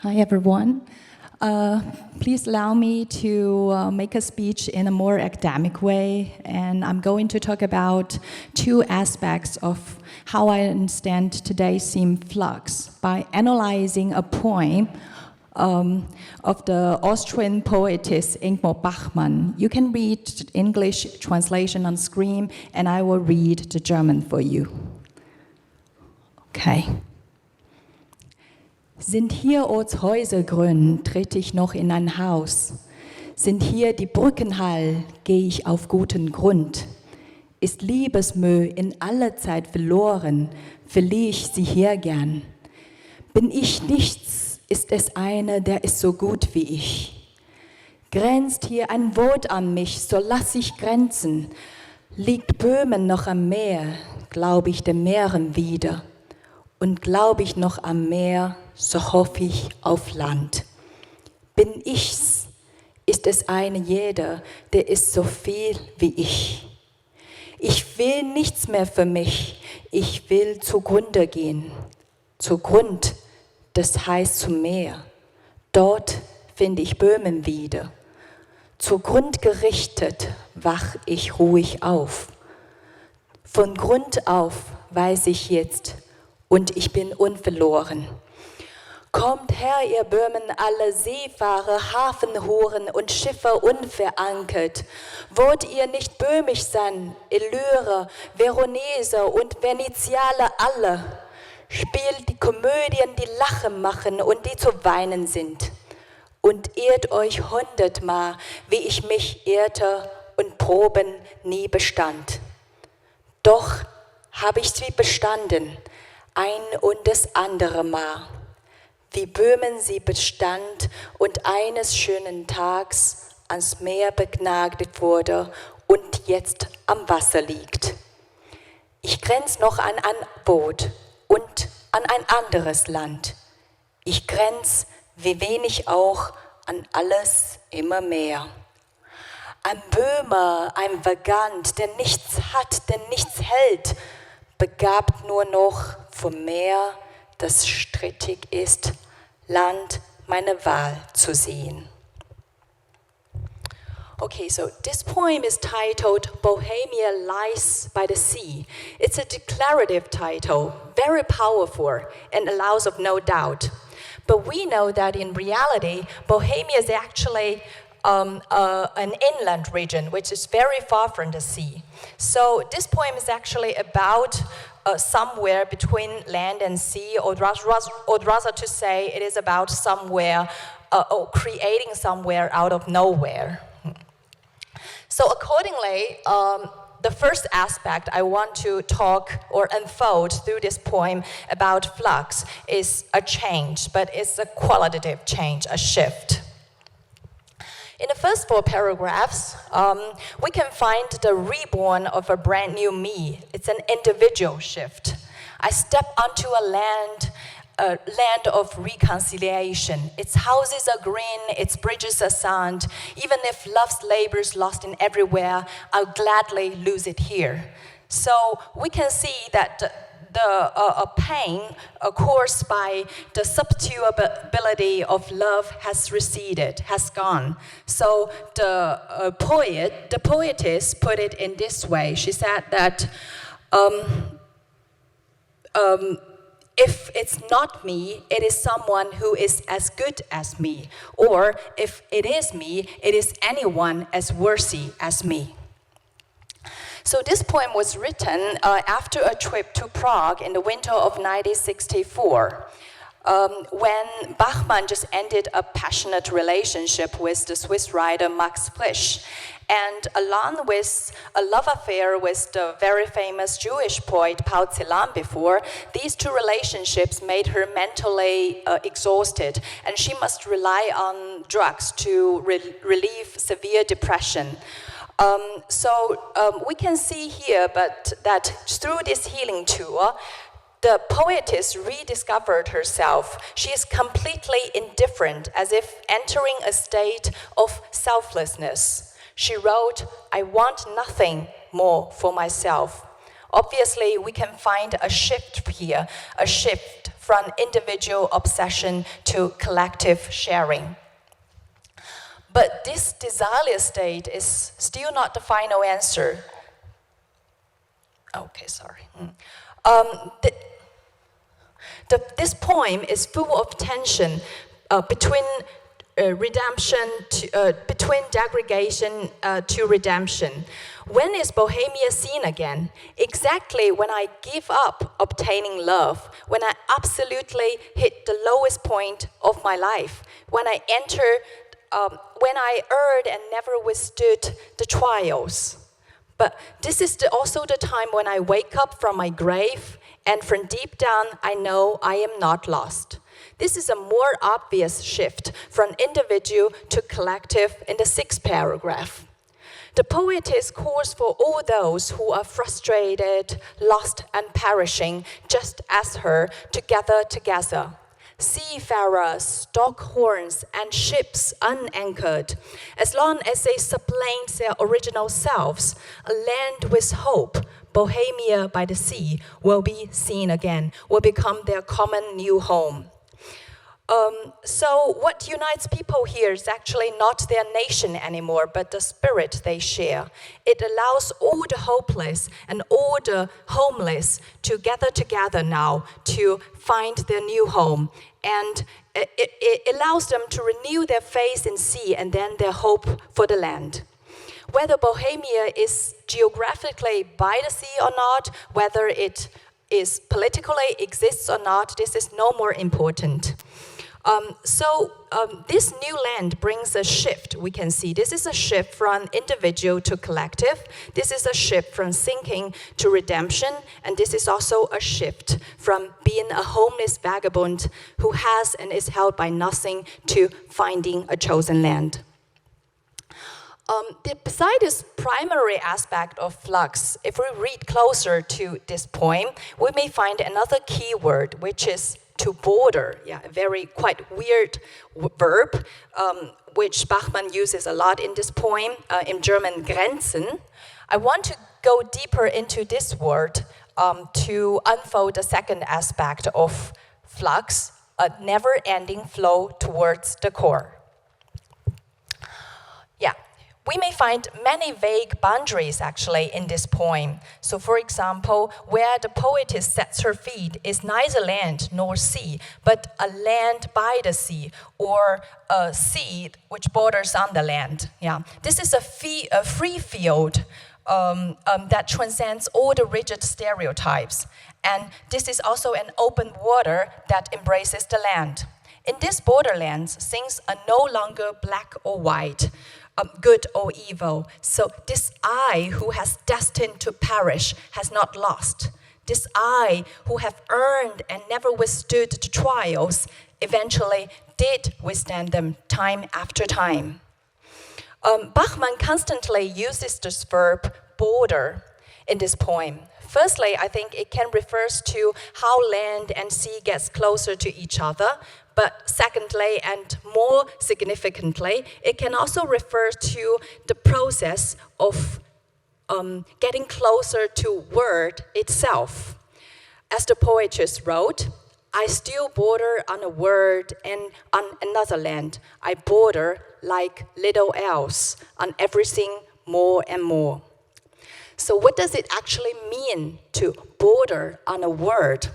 Hi, everyone. Please allow me to make a speech in a more academic way, and I'm going to talk about two aspects of how I understand today's theme flux by analyzing a poem of the Austrian poetess Ingmar Bachmann. You can read the English translation on screen, and I will read the German for you. Okay. Sind hier Ortshäuser grün, tritt ich noch in ein Haus. Sind hier die Brücken hall, geh ich auf guten Grund. Ist Liebesmüh in aller Zeit verloren, verlieh ich sie hier gern. Bin ich nichts, ist es einer, der ist so gut wie ich. Grenzt hier ein Wort an mich, so lass ich grenzen. Liegt Böhmen noch am Meer, glaub ich dem Meeren wieder. Und glaub ich noch am Meer, so hoff ich auf Land. Bin ich's, ist es eine jeder, der ist so viel wie ich. Ich will nichts mehr für mich, ich will zugrunde gehen. Zugrund, das heißt zum Meer. Dort finde ich Böhmen wieder. Zugrund gerichtet wach ich ruhig auf. Von Grund auf weiß ich jetzt, und ich bin unverloren. Kommt her, ihr Böhmen, alle Seefahrer, Hafenhuren und Schiffer unverankert. Wollt ihr nicht böhmisch sein, Illyrer, Veroneser und Venezialer alle? Spielt die Komödien, die Lachen machen und die zu weinen sind. Und ehrt euch 100-mal, wie ich mich ehrte und Proben nie bestand. Doch habe ich sie bestanden, ein und das andere Mal, wie Böhmen sie bestand und eines schönen Tags ans Meer begnadigt wurde und jetzt am Wasser liegt. Ich grenz noch an ein Boot und an ein anderes Land. Ich grenz, wie wenig auch, an alles immer mehr. Ein Böhmer, ein Vagant, der nichts hat, der nichts hält, begabt nur noch vom Meer, das strittig ist, Land meine Wahl zu sehen. Okay, so this poem is titled Bohemia Lies by the Sea. It's a declarative title, very powerful and allows of no doubt. But we know that in reality, Bohemia is actually an inland region, which is very far from the sea. So this poem is actually about somewhere between land and sea, or rather to say it is about somewhere, or creating somewhere out of nowhere. So accordingly, the first aspect I want to talk or unfold through this poem about flux is a change, but it's a qualitative change, a shift. In the first 4 paragraphs, we can find the reborn of a brand new me. It's an individual shift. I step onto a land of reconciliation. Its houses are green, its bridges are sound. Even if love's labor's lost in everywhere, I'll gladly lose it here. So we can see that the pain caused by the substitutability of love has receded, has gone. So the poetess put it in this way. She said that if it's not me, it is someone who is as good as me. Or if it is me, it is anyone as worthy as me. So this poem was written after a trip to Prague in the winter of 1964, when Bachmann just ended a passionate relationship with the Swiss writer Max Frisch. And along with a love affair with the very famous Jewish poet Paul Celan before, these two relationships made her mentally exhausted, and she must rely on drugs to relieve severe depression. We can see here that through this healing tour, the poetess rediscovered herself. She is completely indifferent, as if entering a state of selflessness. She wrote, "I want nothing more for myself. Obviously, we can find a shift here, a shift from individual obsession to collective sharing. But this desireless state is still not the final answer. Okay, sorry. This poem is full of tension between redemption, between degradation to redemption. When is Bohemia seen again? Exactly when I give up obtaining love, when I absolutely hit the lowest point of my life, when I when I erred and never withstood the trials. But this is also the time when I wake up from my grave, and from deep down, I know I am not lost. This is a more obvious shift from individual to collective in the 6th paragraph. The poetess calls for all those who are frustrated, lost, and perishing, just as her, to gather together. Seafarers, stockhorns, and ships unanchored, as long as they supplant their original selves, a land with hope, Bohemia by the sea, will be seen again, will become their common new home. So what unites people here is actually not their nation anymore, but the spirit they share. It allows all the hopeless and all the homeless to gather together now to find their new home. And it allows them to renew their faith in sea and then their hope for the land. Whether Bohemia is geographically by the sea or not, whether it is politically exists or not, this is no more important. This new land brings a shift, we can see. This is a shift from individual to collective. This is a shift from sinking to redemption. And this is also a shift from being a homeless vagabond who has and is held by nothing to finding a chosen land. Beside this primary aspect of flux, if we read closer to this poem, we may find another key word, which is to border. Yeah, a very quite weird verb, which Bachmann uses a lot in this poem, in German, Grenzen. I want to go deeper into this word to unfold the second aspect of flux, a never-ending flow towards the core. Yeah. We may find many vague boundaries actually in this poem. So for example, where the poetess sets her feet is neither land nor sea, but a land by the sea, or a sea which borders on the land. Yeah. This is a free field that transcends all the rigid stereotypes. And this is also an open water that embraces the land. In this borderlands, things are no longer black or white, good or evil. So this I who has destined to perish has not lost. This I who have earned and never withstood the trials eventually did withstand them time after time. Bachmann constantly uses this verb border in this poem. Firstly, I think it can refer to how land and sea gets closer to each other. But secondly, and more significantly, it can also refer to the process of getting closer to word itself. As the poetess wrote, I still border on a word and on another land. I border like little else on everything more and more. So what does it actually mean to border on a word?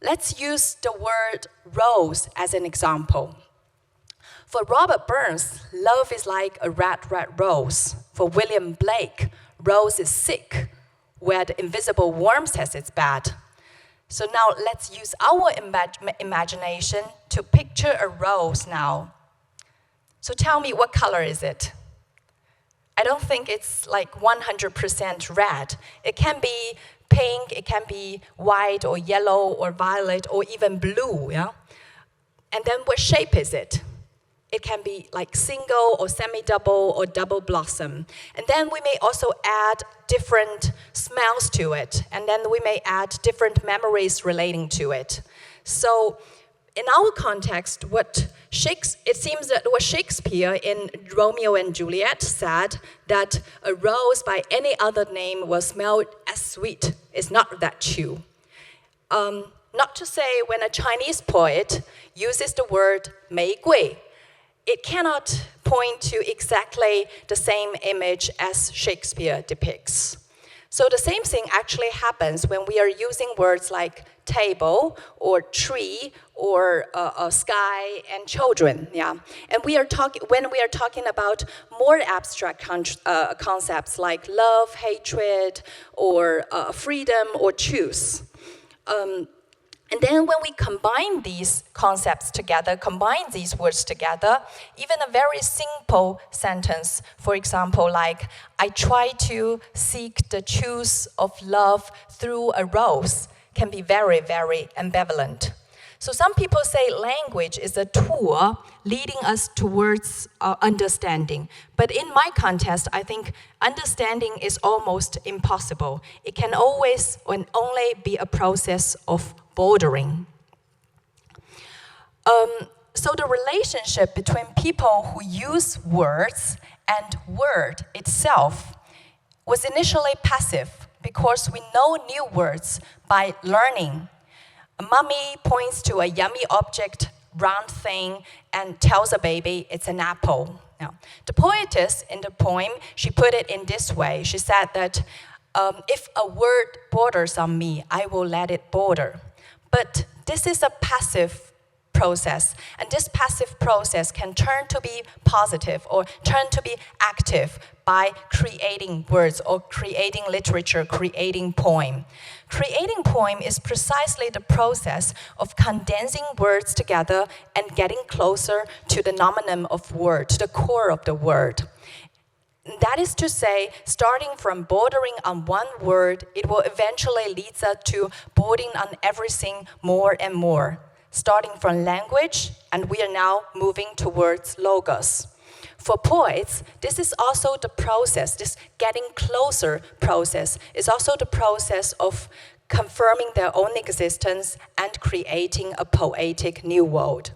Let's use the word rose as an example. For Robert Burns, love is like a red, red rose. For William Blake, rose is sick, where the invisible worm has its bed. So now let's use our imagination to picture a rose now. So tell me, what color is it? I don't think it's like 100% red. It can be pink, it can be white or yellow or violet or even blue, yeah? And then what shape is it? It can be like single or semi-double or double blossom. And then we may also add different smells to it. And then we may add different memories relating to it. So in our context, what It seems that it was Shakespeare in Romeo and Juliet said that a rose by any other name was smelled as sweet. It's not that true. Not to say when a Chinese poet uses the word 玫瑰, it cannot point to exactly the same image as Shakespeare depicts. So the same thing actually happens when we are using words like table or tree or sky and children. Yeah, and when we are talking about more abstract concepts like love, hatred, or freedom or choose. And then when we combine these concepts together, combine these words together, even a very simple sentence, for example, like, I try to seek the truth of love through a rose, can be very, very ambivalent. So some people say language is a tool leading us towards understanding. But in my context, I think understanding is almost impossible. It can always and only be a process of bordering. So the relationship between people who use words and word itself was initially passive because we know new words by learning. Mommy points to a yummy object, round thing, and tells a baby it's an apple. Now, the poetess in the poem, she put it in this way. She said that if a word borders on me, I will let it border. But this is a passive process, and this passive process can turn to be positive or turn to be active by creating words or creating literature, creating poem. Creating poem is precisely the process of condensing words together and getting closer to the nominum of word, to the core of the word. That is to say, starting from bordering on one word, it will eventually lead us to bordering on everything more and more. Starting from language, and we are now moving towards logos. For poets, this is also the process, this getting closer process, is also the process of confirming their own existence and creating a poetic new world.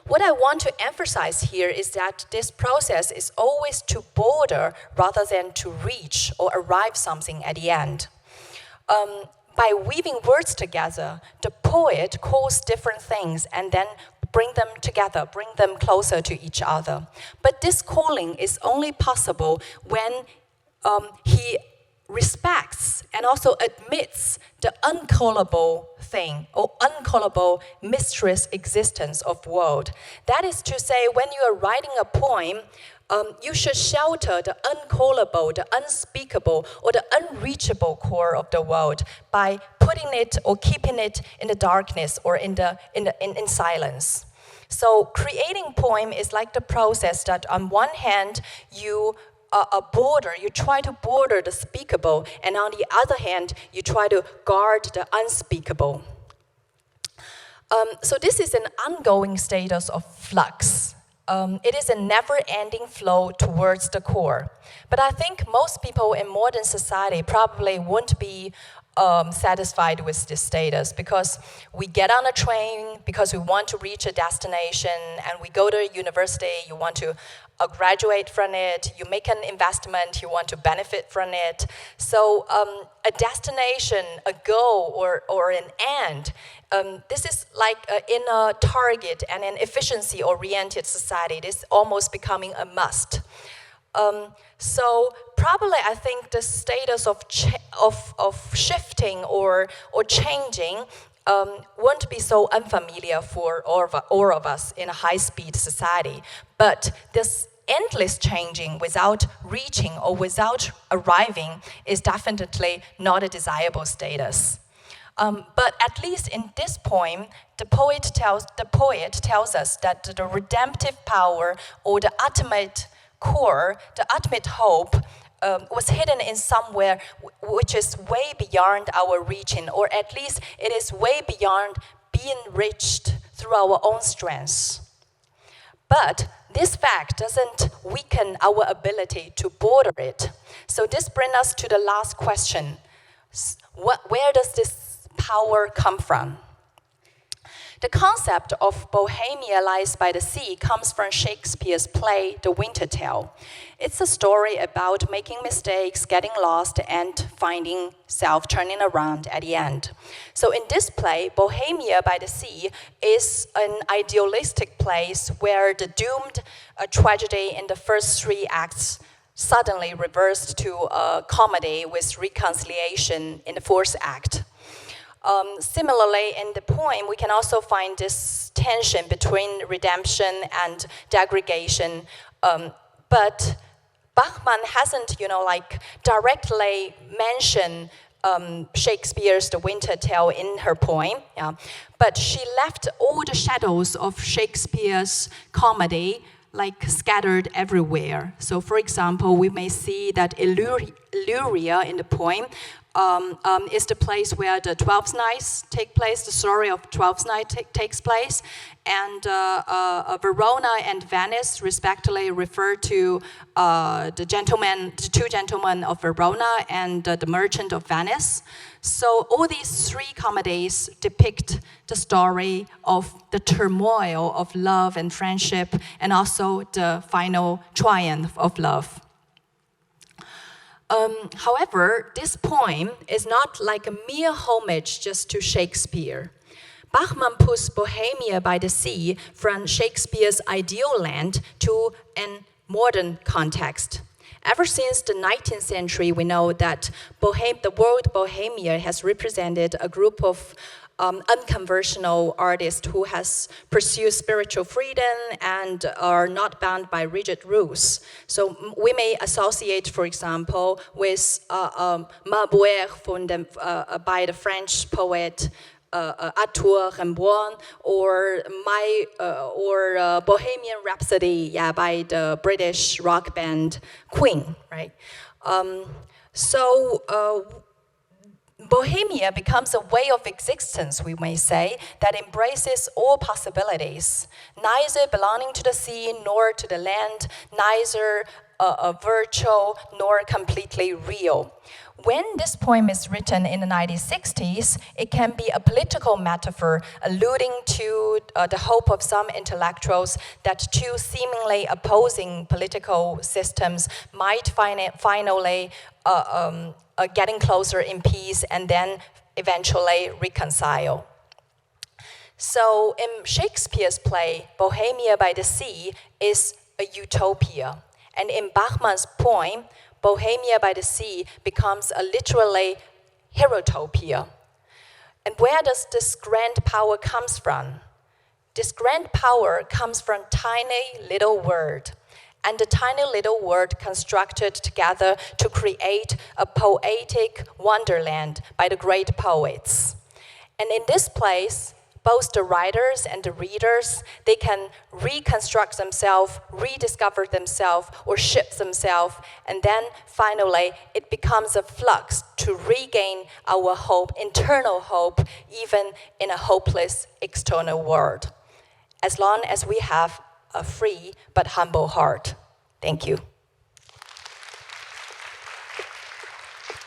What I want to emphasize here is that this process is always to border rather than to reach or arrive something at the end. By weaving words together, the poet calls different things and then bring them together, bring them closer to each other. But this calling is only possible when he respects and also admits the uncallable thing or uncallable mistress existence of world. That is to say, when you are writing a poem, you should shelter the uncallable, the unspeakable, or the unreachable core of the world by putting it or keeping it in the darkness or in silence. So creating poem is like the process that on one hand you try to border the speakable, and on the other hand, you try to guard the unspeakable. So this is an ongoing status of flux. It is a never-ending flow towards the core. But I think most people in modern society probably won't be satisfied with this status because we get on a train because we want to reach a destination, and we go to a university, you want to graduate from it, you make an investment, you want to benefit from it. So a destination, a goal, or an end, this is like in a target and an efficiency-oriented society, this is almost becoming a must. So probably I think the status of shifting or changing won't be so unfamiliar for all of us in a high-speed society. But this endless changing without reaching or without arriving is definitely not a desirable status. But at least in this poem, the poet tells us that the redemptive power or the ultimate core, the ultimate hope, was hidden in somewhere which is way beyond our reaching, or at least it is way beyond being reached through our own strengths. But this fact doesn't weaken our ability to border it. So this brings us to the last question. Where does this power come from? The concept of Bohemia Lies by the Sea comes from Shakespeare's play, The Winter Tale. It's a story about making mistakes, getting lost, and finding self turning around at the end. So in this play, Bohemia by the Sea is an idealistic place where the doomed tragedy in the first 3 acts suddenly reversed to a comedy with reconciliation in the 4th act. Similarly, in the poem, we can also find this tension between redemption and degradation. But Bachmann hasn't, directly mentioned Shakespeare's The Winter Tale in her poem. Yeah. But she left all the shadows of Shakespeare's comedy scattered everywhere. So, for example, we may see that Illyria in the poem is the place where the 12th nights take place, the story of 12th night takes place, and Verona and Venice respectively refer to the 2 gentlemen of Verona and the merchant of Venice. So all these 3 comedies depict the story of the turmoil of love and friendship, and also the final triumph of love. However, this poem is not like a mere homage just to Shakespeare. Bachmann puts Bohemia by the Sea from Shakespeare's ideal land to a modern context. Ever since the 19th century, we know that the word Bohemia has represented a group of unconventional artists who has pursued spiritual freedom and are not bound by rigid rules. So we may associate, for example, with Mabouer by the French poet Arthur Rimbaud, or Bohemian Rhapsody, by the British rock band Queen, right? Bohemia becomes a way of existence, we may say, that embraces all possibilities, neither belonging to the sea nor to the land, neither virtual nor completely real. When this poem is written in the 1960s, it can be a political metaphor alluding to the hope of some intellectuals that 2 seemingly opposing political systems might finally getting closer in peace and then eventually reconcile. So in Shakespeare's play, Bohemia by the Sea is a utopia. And in Bachmann's poem, Bohemia by the Sea becomes a literally herotopia. And where does this grand power comes from? This grand power comes from tiny little word. And the tiny little word constructed together to create a poetic wonderland by the great poets. And in this place, both the writers and the readers, they can reconstruct themselves, rediscover themselves, or shift themselves, and then finally it becomes a flux to regain our hope, internal hope, even in a hopeless external world, as long as we have a free but humble heart. Thank you.